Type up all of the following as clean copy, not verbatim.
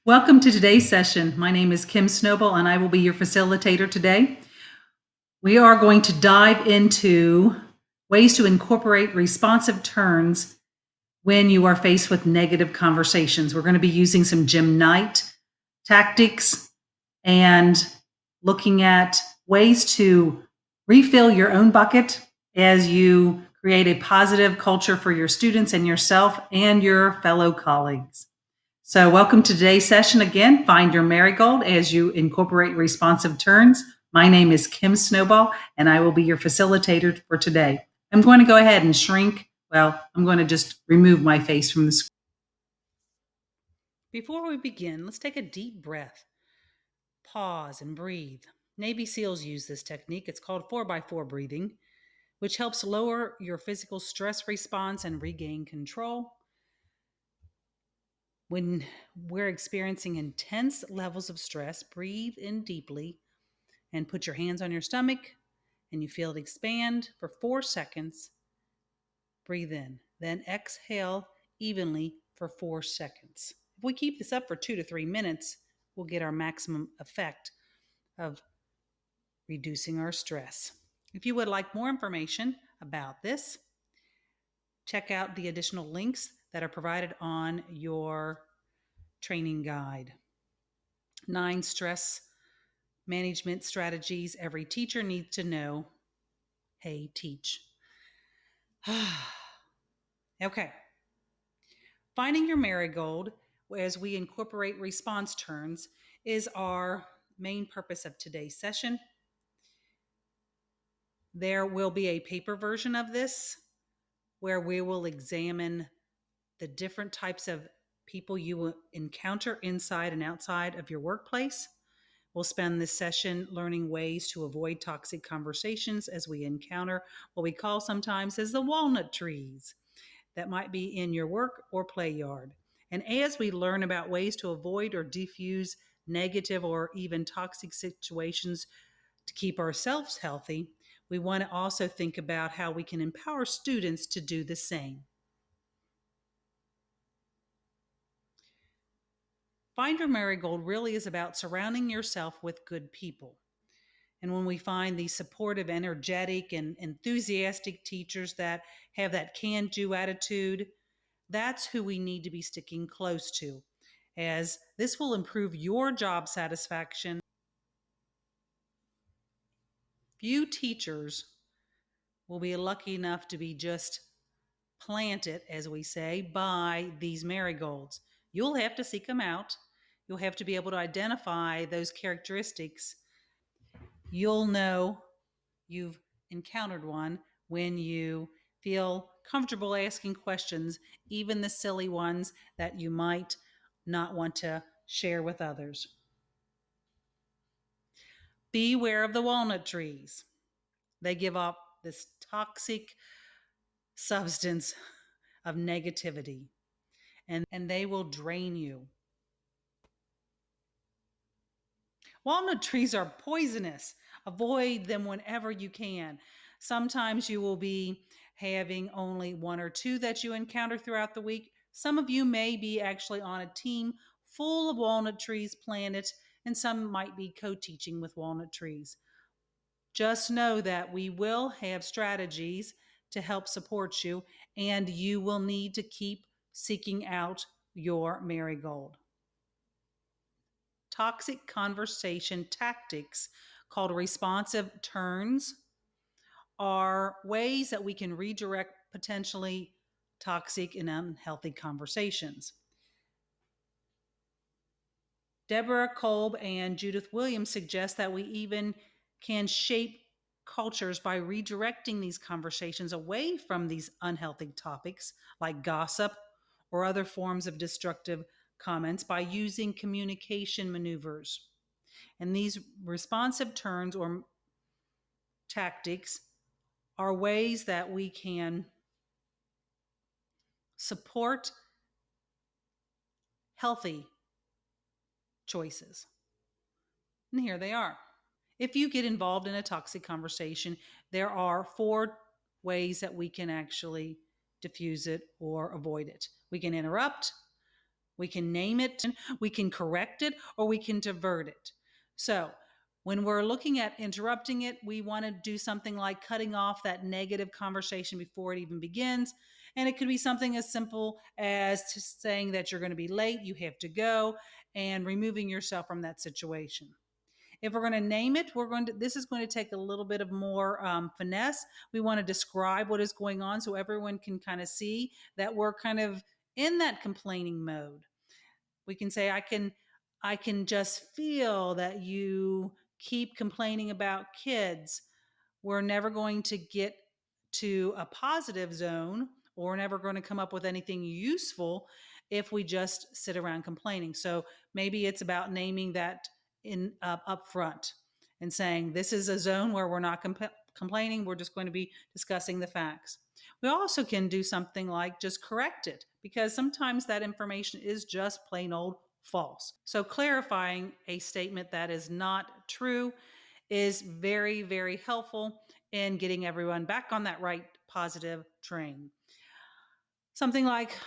Welcome to today's session. My name is Kim Snowball and I will be your facilitator today. We are going to dive into ways to incorporate responsive turns when you are faced with negative conversations. We're going to be using some Jim Knight tactics and looking at ways to refill your own bucket as you create a positive culture for your students and yourself and your fellow colleagues. So, welcome to today's session again. Find your marigold as you incorporate responsive turns. My name is Kim Snowball, and I will be your facilitator for today. I'm going to go ahead and shrink. Well, I'm going to just remove my face from the screen. Before we begin, let's take a deep breath. Pause and breathe. Navy SEALs use this technique. It's called 4x4 breathing, which helps lower your physical stress response and regain control. When we're experiencing intense levels of stress, breathe in deeply and put your hands on your stomach and you feel it expand for 4 seconds. Breathe in, then exhale evenly for 4 seconds. If we keep this up for 2 to 3 minutes, we'll get our maximum effect of reducing our stress. If you would like more information about this, check out the additional links that are provided on your training guide. 9 stress management strategies every teacher needs to know. Hey, teach. Okay. Finding your marigold as we incorporate response turns is our main purpose of today's session. There will be a paper version of this where we will examine the different types of people you will encounter inside and outside of your workplace. We'll spend this session learning ways to avoid toxic conversations as we encounter what we call sometimes as the walnut trees that might be in your work or play yard. And as we learn about ways to avoid or defuse negative or even toxic situations to keep ourselves healthy, we want to also think about how we can empower students to do the same. Find Your Marigold really is about surrounding yourself with good people. And when we find these supportive, energetic, and enthusiastic teachers that have that can do attitude, that's who we need to be sticking close to, as this will improve your job satisfaction. Few teachers will be lucky enough to be just planted, as we say, by these marigolds. You'll have to seek them out. You'll have to be able to identify those characteristics. You'll know you've encountered one when you feel comfortable asking questions, even the silly ones that you might not want to share with others. Beware of the walnut trees. They give off this toxic substance of negativity, and they will drain you. Walnut trees are poisonous. Avoid them whenever you can. Sometimes you will be having only one or two that you encounter throughout the week. Some of you may be actually on a team full of walnut trees planted, and some might be co teaching with walnut trees. Just know that we will have strategies to help support you, and you will need to keep seeking out your marigold. Toxic conversation tactics called responsive turns are ways that we can redirect potentially toxic and unhealthy conversations. Deborah Kolb and Judith Williams suggest that we even can shape cultures by redirecting these conversations away from these unhealthy topics like gossip or other forms of destructive comments by using communication maneuvers. And these responsive turns or tactics are ways that we can support healthy choices. And here they are. If you get involved in a toxic conversation, there are 4 ways that we can actually diffuse it or avoid it. We can interrupt, We can name it, we can correct it, or we can divert it. So when we're looking at interrupting it, we want to do something like cutting off that negative conversation before it even begins. And it could be something as simple as saying that you're going to be late, you have to go, and removing yourself from that situation. If we're going to name it, this is going to take a little bit of more finesse. We want to describe what is going on so everyone can kind of see that we're kind of in that complaining mode. We can say, I can just feel that you keep complaining about kids. We're never going to get to a positive zone, or we're never going to come up with anything useful if we just sit around complaining. So maybe it's about naming that in up front and saying this is a zone where we're not complaining. We're just going to be discussing the facts. We also can do something like just correct it, because sometimes that information is just plain old false. So clarifying a statement that is not true is very, very helpful in getting everyone back on that right positive train. Something like,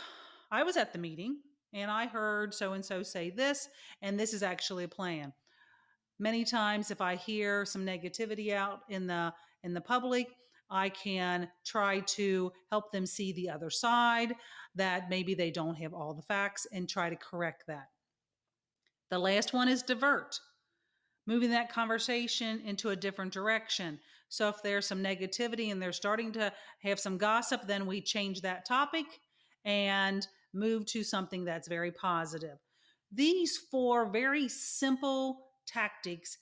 I was at the meeting and I heard so and so say this, and this is actually a plan. Many times if I hear some negativity out in the public, I can try to help them see the other side, that maybe they don't have all the facts, and try to correct that. The last one is divert, moving that conversation into a different direction. So if there's some negativity and they're starting to have some gossip, then we change that topic and move to something that's very positive. These 4 very simple tactics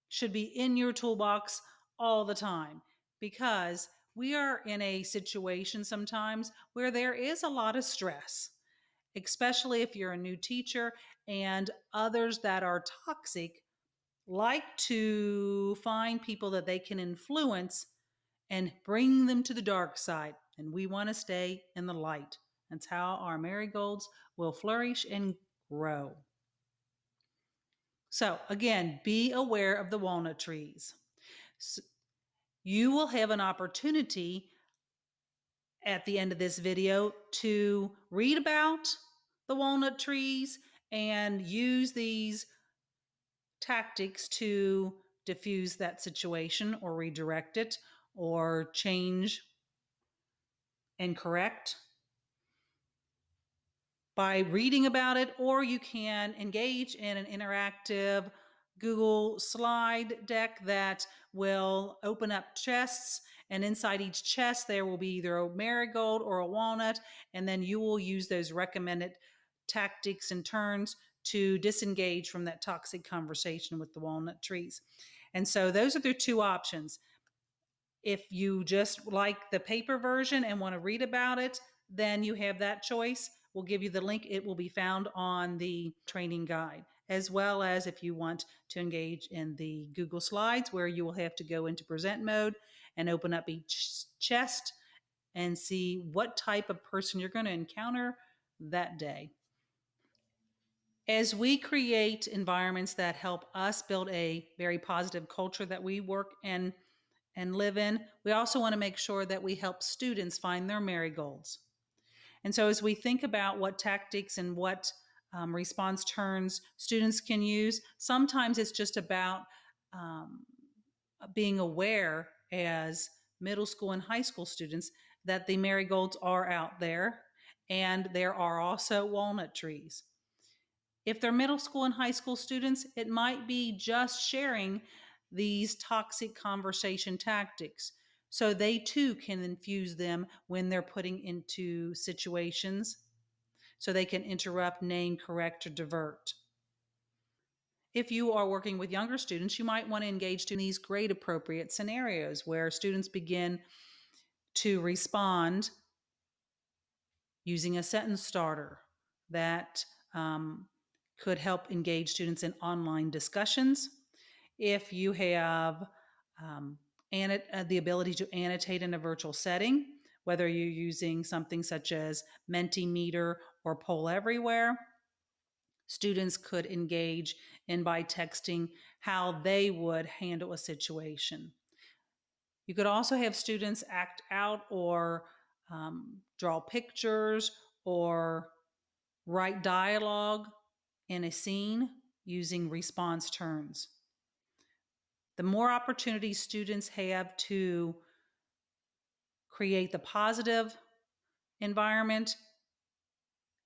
should be in your toolbox all the time, because we are in a situation sometimes where there is a lot of stress, especially if you're a new teacher, and others that are toxic like to find people that they can influence and bring them to the dark side. And we want to stay in the light. That's how our marigolds will flourish and grow. So, again, be aware of the walnut trees. So you will have an opportunity at the end of this video to read about the walnut trees and use these tactics to diffuse that situation or redirect it or change and correct by reading about it, or you can engage in an interactive Google slide deck that will open up chests, and inside each chest there will be either a marigold or a walnut, and then you will use those recommended tactics and turns to disengage from that toxic conversation with the walnut trees. And so those are the 2 options. If you just like the paper version and want to read about it, then you have that choice. We'll give you the link. It will be found on the training guide, as well as if you want to engage in the Google Slides, where you will have to go into present mode and open up each chest and see what type of person you're going to encounter that day. As we create environments that help us build a very positive culture that we work in and live in, we also want to make sure that we help students find their marigolds. And so as we think about what tactics and what response turns students can use, sometimes it's just about um, being aware as middle school and high school students that the marigolds are out there, and there are also walnut trees. If they're middle school and high school students, it might be just sharing these toxic conversation tactics so they too can infuse them when they're putting into situations so they can interrupt, name, correct, or divert. If you are working with younger students, you might want to engage in these grade appropriate scenarios where students begin to respond using a sentence starter that could help engage students in online discussions. If you have the ability to annotate in a virtual setting, whether you're using something such as Mentimeter or Poll Everywhere, students could engage in by texting how they would handle a situation. You could also have students act out or draw pictures or Write dialogue in a scene using response turns. The more opportunities students have to create the positive environment,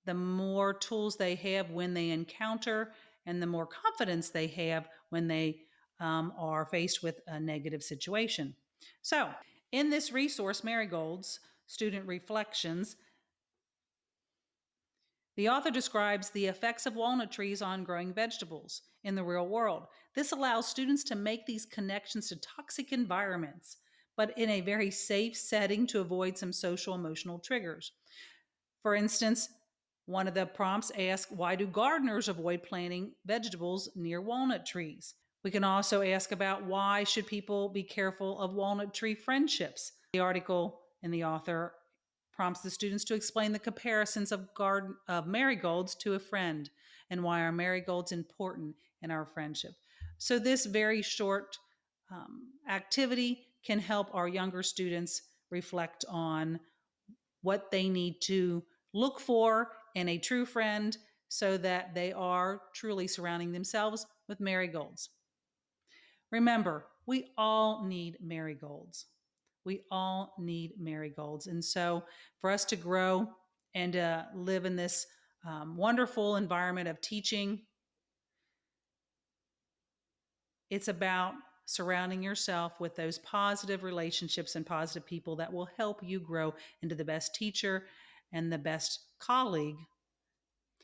the more tools they have when they encounter, and the more confidence they have when they are faced with a negative situation. So, in this resource, Marigold's Student Reflections, the author describes the effects of walnut trees on growing vegetables in the real world. This allows students to make these connections to toxic environments, but in a very safe setting to avoid some social emotional triggers. For instance, one of the prompts asks, why do gardeners avoid planting vegetables near walnut trees? We can also ask about why should people be careful of walnut tree friendships? The article and the author prompts the students to explain the comparisons of marigolds to a friend and why are marigolds important in our friendship. So this very short activity can help our younger students reflect on what they need to look for in a true friend so that they are truly surrounding themselves with marigolds. Remember, we all need marigolds. We all need marigolds. And so, for us to grow and live in this wonderful environment of teaching, it's about surrounding yourself with those positive relationships and positive people that will help you grow into the best teacher and the best colleague.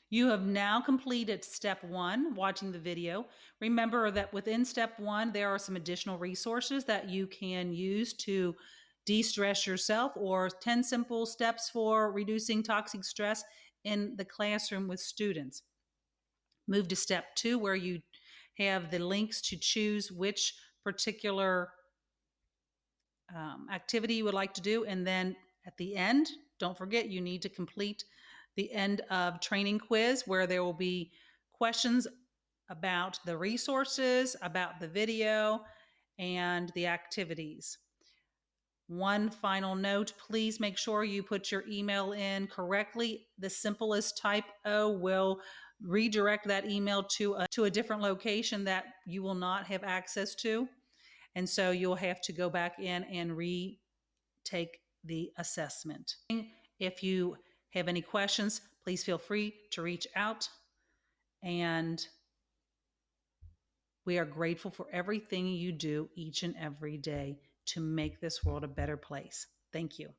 You have now completed step one, watching the video. Remember that within step one, there are some additional resources that you can use to de stress yourself, or 10 simple steps for reducing toxic stress in the classroom with students. Move to step two, where you have the links to choose which particular activity you would like to do. And then at the end, don't forget you need to complete the end of training quiz, where there will be questions about the resources, about the video, and the activities. One final note, please make sure you put your email in correctly. The simplest typo will redirect that email to a different location that you will not have access to. And so you'll have to go back in and retake the assessment. If you have any questions, please feel free to reach out. And we are grateful for everything you do each and every day to make this world a better place. Thank you.